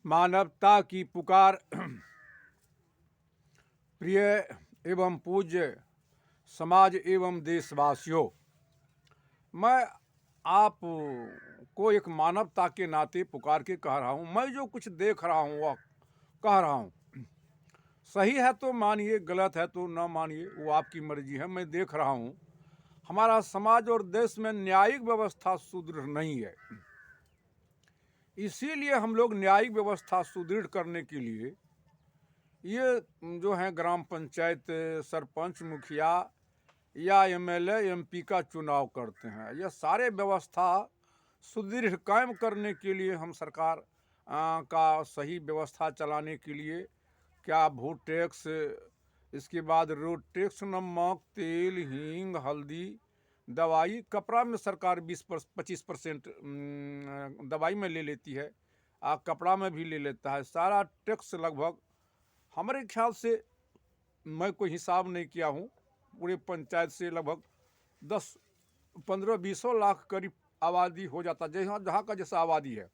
मानवता की पुकार। प्रिय एवं पूज्य समाज एवं देशवासियों, मैं आप को एक मानवता के नाते पुकार के कह रहा हूँ। मैं जो कुछ देख रहा हूँ वह कह रहा हूँ। सही है तो मानिए, गलत है तो न मानिए, वो आपकी मर्जी है। मैं देख रहा हूँ हमारा समाज और देश में न्यायिक व्यवस्था सुदृढ़ नहीं है। इसीलिए हम लोग न्यायिक व्यवस्था सुदृढ़ करने के लिए ये जो है ग्राम पंचायत सरपंच, मुखिया या एमएलए, एमपी का चुनाव करते हैं। यह सारे व्यवस्था सुदृढ़ कायम करने के लिए हम सरकार का सही व्यवस्था चलाने के लिए क्या भू टैक्स, इसके बाद रोड टैक्स, नमक, तेल, हींग, हल्दी, दवाई, कपड़ा में सरकार 25% दवाई में ले लेती है, कपड़ा में भी ले लेता है। सारा टैक्स लगभग हमारे ख्याल से, मैं कोई हिसाब नहीं किया हूँ, पूरे पंचायत से लगभग 10, 15, 20 लाख करीब आबादी हो जाता है। जहाँ जहाँ का जैसा आबादी है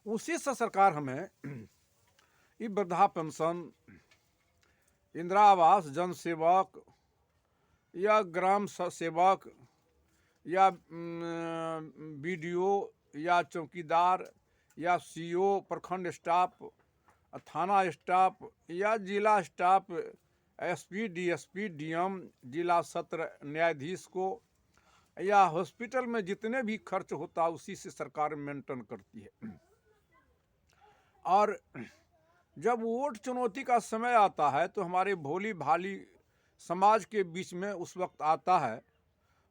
उसी से सरकार हमें ये वृद्धा पेंशन, इंदिरा आवास, जन सेवक या ग्राम सेवक या बीडीओ या चौकीदार या सीओ, प्रखंड स्टाफ, थाना स्टाफ या जिला स्टाफ, एसपी, डीएसपी, डीएम, जिला सत्र न्यायाधीश को या हॉस्पिटल में जितने भी खर्च होता है उसी से सरकार मेंटेन करती है। और जब वोट चुनौती का समय आता है तो हमारे भोली भाली समाज के बीच में उस वक्त आता है,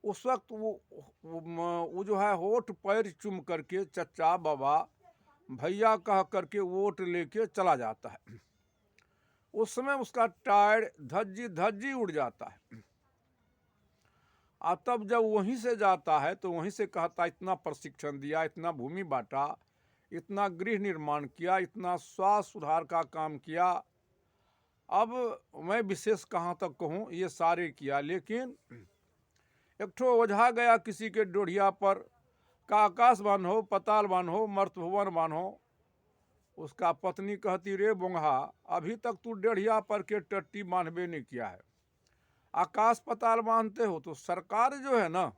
उस वक्त वो जो है वोट पैर चूम करके चचा बाबा भैया कह करके वोट लेके चला जाता है। उस समय उसका टायर धज्जी धज्जी उड़ जाता है। और तब जब वहीं से जाता है तो वहीं से कहता, इतना प्रशिक्षण दिया, इतना भूमि बांटा, इतना गृह निर्माण किया, इतना स्वास्थ्य सुधार का काम किया। अब मैं विशेष कहाँ तक कहूँ, ये सारे किया, लेकिन एक ठो ओझा गया किसी के डोढ़िया पर, का आकाश बान्हो, पताल बान्हो, मर्त भुवन बान्हो। उसका पत्नी कहती, रे बोंगा, अभी तक तू डेढ़िया पर के टट्टी बांधबे नहीं किया है, आकाश पताल बांधते हो। तो सरकार जो है ना,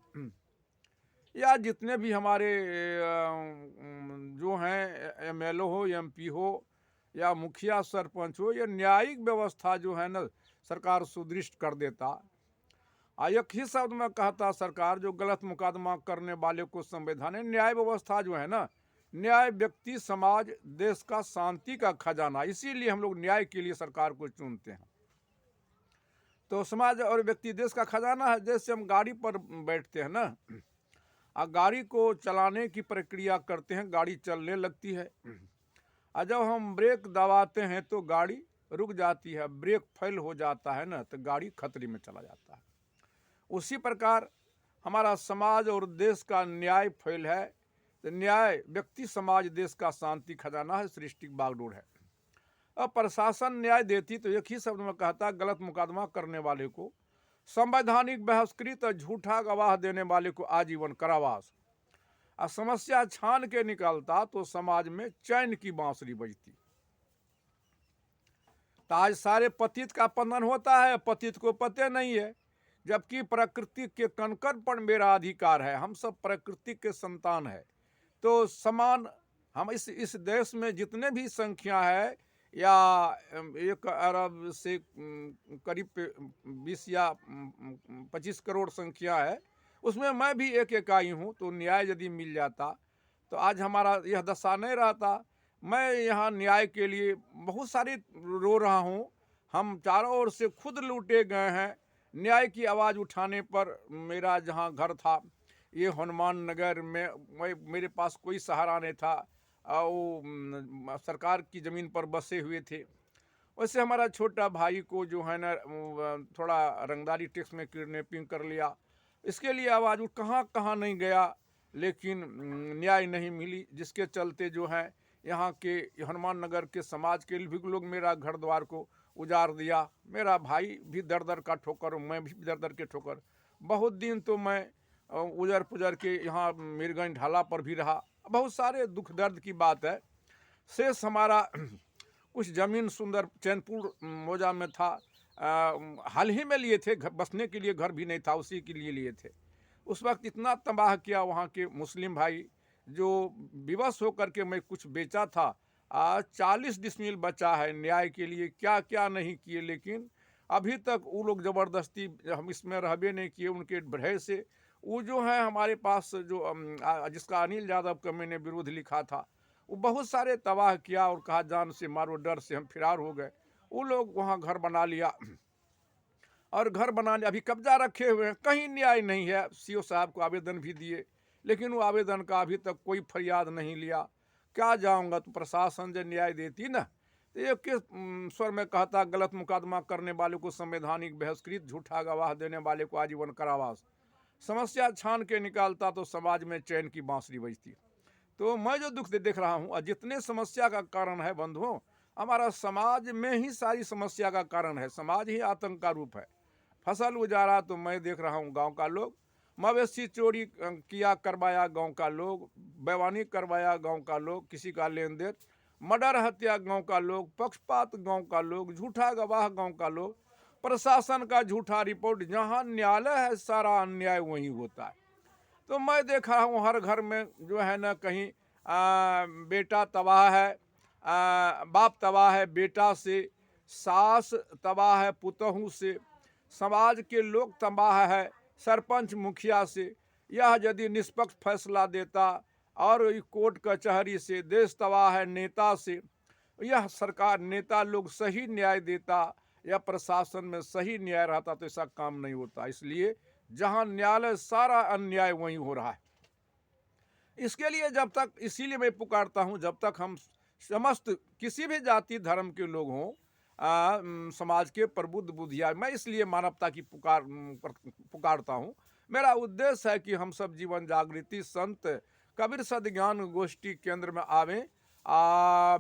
या जितने भी हमारे जो हैं एमएलए हो, एमपी हो या मुखिया सरपंच हो, ये न्यायिक व्यवस्था जो है ना सरकार सुदृढ़ कर देता। एक ही शब्द में कहता सरकार, जो गलत मुकदमा करने वाले को संवैधानिक न्याय व्यवस्था जो है ना, न्याय व्यक्ति समाज देश का शांति का खजाना, इसीलिए हम लोग न्याय के लिए सरकार को चुनते हैं। तो समाज और व्यक्ति देश का खजाना है। जैसे हम गाड़ी पर बैठते हैं ना, गाड़ी को चलाने की प्रक्रिया करते हैं, गाड़ी चलने लगती है, और जब हम ब्रेक दबाते हैं तो गाड़ी रुक जाती है, ब्रेक फेल हो जाता है ना, तो गाड़ी खतरे में चला जाता है। उसी प्रकार हमारा समाज और देश का न्याय फेल है तो न्याय व्यक्ति समाज देश का शांति खजाना है, सृष्टि बागडोर है। अब प्रशासन न्याय देती तो एक ही शब्द में कहता, गलत मुकदमा करने वाले को संवैधानिक बहिष्कृत और झूठा गवाह देने वाले को आजीवन कारावास, और समस्या छान के निकलता तो समाज में चैन की बांसुरी बजती। तो आज सारे पतित का पतन होता है, पतित को पते नहीं है, जबकि प्रकृति के कणकण पर मेरा अधिकार है। हम सब प्रकृति के संतान है। तो समान हम इस देश में जितने भी संख्या है, या 1 अरब से करीब 20 या 25 करोड़ संख्या है, उसमें मैं भी एक इकाई हूँ। तो न्याय यदि मिल जाता तो आज हमारा यह दशा नहीं रहता। मैं यहाँ न्याय के लिए बहुत सारी रो रहा हूँ। हम चारों ओर से खुद लूटे गए हैं। न्याय की आवाज़ उठाने पर मेरा जहाँ घर था, ये हनुमान नगर में, मेरे पास कोई सहारा नहीं था, वो सरकार की ज़मीन पर बसे हुए थे। वैसे हमारा छोटा भाई को जो है ना थोड़ा रंगदारी टैक्स में किडनैपिंग कर लिया, इसके लिए आवाज़ कहाँ कहाँ नहीं गया, लेकिन न्याय नहीं मिली, जिसके चलते जो है यहाँ के हनुमान नगर के समाज के भी लोग मेरा घर द्वार को उजाड़ दिया। मेरा भाई भी दर दर का ठोकर, मैं भी दर दर के ठोकर। बहुत दिन तो मैं उजर पुजर के यहाँ मीरगंज ढाला पर भी रहा। बहुत सारे दुख दर्द की बात है। शेष हमारा कुछ ज़मीन सुंदर चैनपुर मौजा में था। हाल ही में लिए थे, बसने के लिए घर भी नहीं था, उसी के लिए लिए थे। उस वक्त इतना तबाह किया वहाँ के मुस्लिम भाई, जो विवश होकर के मैं कुछ बेचा था। 40 डिसमिल बचा है न्याय के लिए, क्या क्या नहीं किए, लेकिन अभी तक वो लोग ज़बरदस्ती, हम इसमें रहबे नहीं किए उनके भय से। वो जो है हमारे पास जो जिसका अनिल यादव का मैंने विरोध लिखा था, वो बहुत सारे तबाह किया और कहा जान से मारो, डर से हम फरार हो गए। वो लोग वहाँ घर बना लिया और घर बनाने अभी कब्जा रखे हुए हैं, कहीं न्याय नहीं है। सीओ साहब को आवेदन भी दिए, लेकिन वो आवेदन का अभी तक कोई फरियाद नहीं लिया। क्या जाऊंगा, तो प्रशासन जो न्याय देती ना, तो ये किस स्वर में कहता, गलत मुकदमा करने वाले को संवैधानिक बहिष्कृत, झूठा गवाह देने वाले को आजीवन कारावास, समस्या छान के निकालता तो समाज में चैन की बांसुरी बजती। तो मैं जो दुख देख रहा हूँ, और जितने समस्या का कारण है बंधुओं, हमारा समाज में ही सारी समस्या का कारण है। समाज ही आतंक का रूप है। फसल उजाड़ा तो मैं देख रहा हूँ गांव का लोग, मवेशी चोरी किया करवाया गांव का लोग, बेईमानी करवाया गांव का लोग, किसी का लेन देन, मर्डर हत्या गांव का लोग, पक्षपात गांव का लोग, झूठा गवाह गांव का लोग, प्रशासन का झूठा रिपोर्ट। जहां न्यायालय है सारा अन्याय वहीं होता है। तो मैं देख रहा हूँ हर घर में जो है ना, कहीं बेटा तबाह है, बाप तबाह है बेटा से, सास तबाह है पुतहू से, समाज के लोग तबाह है सरपंच मुखिया से। यह यदि निष्पक्ष फैसला देता और कोर्ट कचहरी से, देश तबाह है नेता से। यह सरकार नेता लोग सही न्याय देता या प्रशासन में सही न्याय रहता तो ऐसा काम नहीं होता। इसलिए जहां न्यायालय सारा अन्याय वहीं हो रहा है। इसके लिए जब तक, इसीलिए मैं पुकारता हूं, जब तक हम समस्त किसी भी जाति धर्म के लोग हों, समाज के प्रबुद्ध बुद्धिया, मैं इसलिए मानवता की पुकारता हूं। मेरा उद्देश्य है कि हम सब जीवन जागृति संत कबीर सद्ज्ञान गोष्ठी केंद्र में आवें,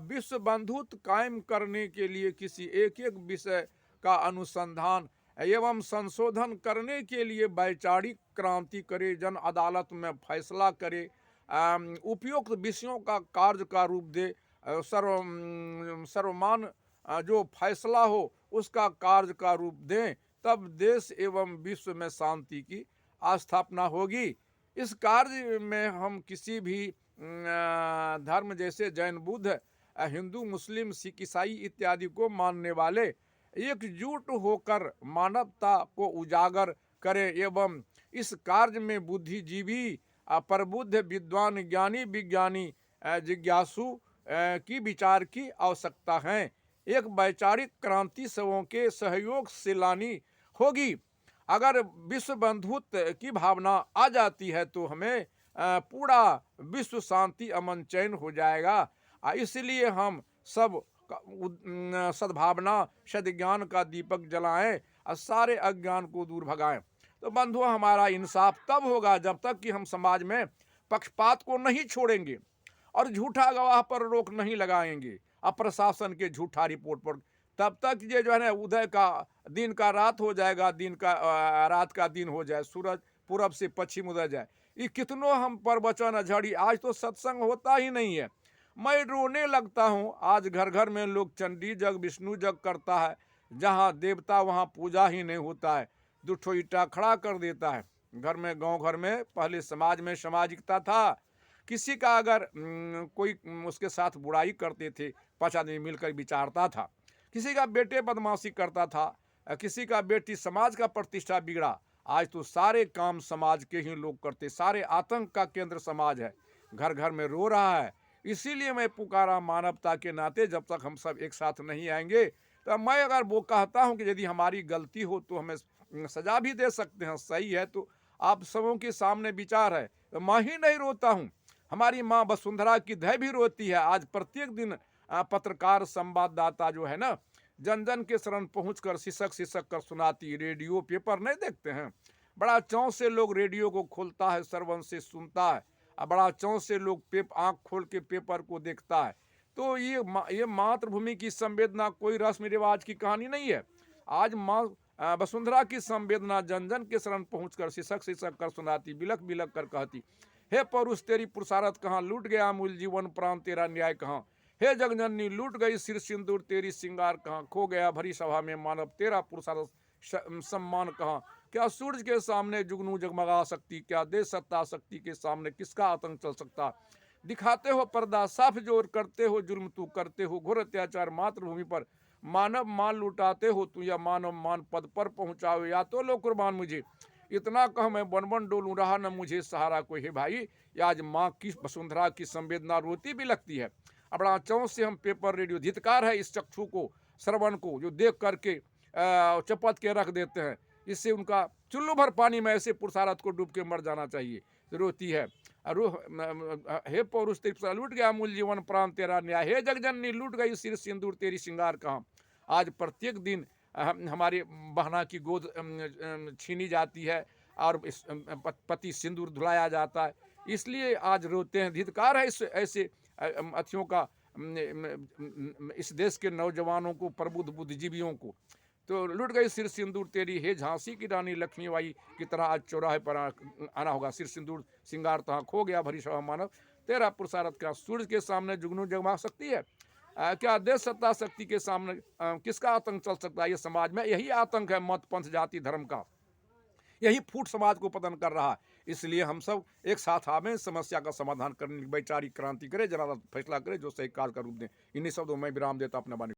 विश्व बंधुत्व कायम करने के लिए किसी एक एक विषय का अनुसंधान एवं संशोधन करने के लिए वैचारिक क्रांति करे, जन अदालत में फैसला करे, उपयुक्त विषयों का कार्य का रूप दे, सर्वमान जो फैसला हो उसका कार्य का रूप दें, तब देश एवं विश्व में शांति की स्थापना होगी। इस कार्य में हम किसी भी धर्म जैसे जैन बुद्ध हिंदू मुस्लिम सिख ईसाई इत्यादि को मानने वाले एकजुट होकर मानवता को उजागर करें एवं इस कार्य में बुद्धिजीवी प्रबुद्ध विद्वान ज्ञानी विज्ञानी जिज्ञासु की विचार की आवश्यकता है। एक वैचारिक क्रांति सबों के सहयोग से लानी होगी। अगर विश्व बंधुत्व की भावना आ जाती है तो हमें पूरा विश्व शांति अमन चैन हो जाएगा। इसलिए हम सब सद्भावना सद्ज्ञान का दीपक जलाएं और सारे अज्ञान को दूर भगाएं। तो बंधुओं, हमारा इंसाफ तब होगा जब तक कि हम समाज में पक्षपात को नहीं छोड़ेंगे और झूठा गवाह पर रोक नहीं लगाएंगे, प्रशासन के झूठा रिपोर्ट पर। तब तक ये जो है ना, उदय का दिन का रात हो जाएगा, दिन का रात का दिन हो जाए, सूरज पूरब से पश्चिम उदय जाए। ये कितनों हम पर वचन झड़ी, आज तो सत्संग होता ही नहीं है। मैं रोने लगता हूँ। आज घर घर में लोग चंडी जग विष्णु जग करता है, जहाँ देवता वहाँ पूजा ही नहीं होता है। दो ठो ईटा खड़ा कर देता है घर में। गांव घर में पहले समाज में सामाजिकता था। किसी का अगर कोई उसके साथ बुराई करते थे, 5 आदमी मिलकर विचारता था। किसी का बेटे बदमाशी करता था, किसी का बेटी, समाज का प्रतिष्ठा बिगड़ा। आज तो सारे काम समाज के ही लोग करते, सारे आतंक का केंद्र समाज है, घर घर में रो रहा है। इसीलिए मैं पुकारा मानवता के नाते, जब तक हम सब एक साथ नहीं आएंगे, तो मैं अगर वो कहता हूँ कि यदि हमारी गलती हो तो हमें सजा भी दे सकते हैं, सही है तो आप सबों के सामने विचार है। तो मैं ही नहीं रोता हूँ, हमारी माँ वसुंधरा की दह भी रोती है। आज प्रत्येक दिन पत्रकार संवाददाता जो है ना, जन जन के शरण पहुंचकर सिसक सिसक कर सुनाती। रेडियो पेपर नहीं देखते हैं, बड़ा चौं से लोग रेडियो को खोलता है, श्रवण से सुनता है, और बड़ा चौं से लोग आँख खोल के पेपर को देखता है। तो ये मातृभूमि की संवेदना कोई रस्म रिवाज की कहानी नहीं है। आज माँ वसुंधरा की संवेदना जन जन के शरण पहुंचकर सिसक सिसक कर सुनाती, बिलक बिलक कर कहती, हे परुष तेरी पुरुषारत कहाँ, लूट गया मूल जीवन प्राण तेरा न्याय कहाँ। हे जगजननी लूट गई सिर सिंदूर तेरी सिंगार कहाँ, खो गया भरी सभा में मानव तेरा पुरुषार्थ सम्मान कहाँ। क्या सूरज के सामने जुगनू जगमगा सकती, क्या देश सत्ता शक्ति के सामने किसका आतंक चल सकता। दिखाते हो पर्दा साफ जोर, करते हो जुल्म तू, करते हो घोर अत्याचार मातृभूमि पर। मानव मान लुटाते हो तू, या मानव मान पद पर पहुंचाओ, या तो लो कुर्बान मुझे। इतना कह मैं बन बन डोलूं, रहा न मुझे सहारा कोई है भाई। आज माँ की वसुंधरा की संवेदना रोती भी लगती है। अपना चौंक से हम पेपर रेडियो धिक्कार है इस चक्षु को, श्रवण को, जो देख करके चपत के रख देते हैं। इससे उनका चुल्लू भर पानी में ऐसे पुरुषार्थ को डूब के मर जाना चाहिए। रोती है हे पौरुष तेरी लूट गया मूल जीवन प्राण तेरा न्याय, हे जगजननी लूट गई सिर सिंदूर तेरी श्रृंगार कहाँ। आज प्रत्येक दिन हमारे बहना की गोद छीनी जाती है और पति सिंदूर धुलाया जाता है, इसलिए आज रोते हैं। धिक्कार है इस ऐसे अथियों का, इस देश के नौजवानों को, प्रबुद्ध बुद्धिजीवियों को। तो लुट गई सिर सिंदूर तेरी, हे झांसी की रानी लक्ष्मीबाई की तरह आज चौराहे पर आना होगा। सिर सिंदूर सिंगार तहाँ खो गया भरी सभा मानव तेरा पुरुषार्थ का। सूरज के सामने जुगनू जगमगा सकती है, क्या देश सत्ता शक्ति के सामने किसका आतंक चल सकता है। ये समाज में यही आतंक है, मत पंथ जाति धर्म का, यही फूट समाज को पतन कर रहा है। इसलिए हम सब एक साथ आवें, समस्या का समाधान करने की वैचारिक क्रांति करें, जनाधार फैसला करें, जो सही कार्य का रूप दें। इन्हीं शब्दों में विराम देता अपने बानी।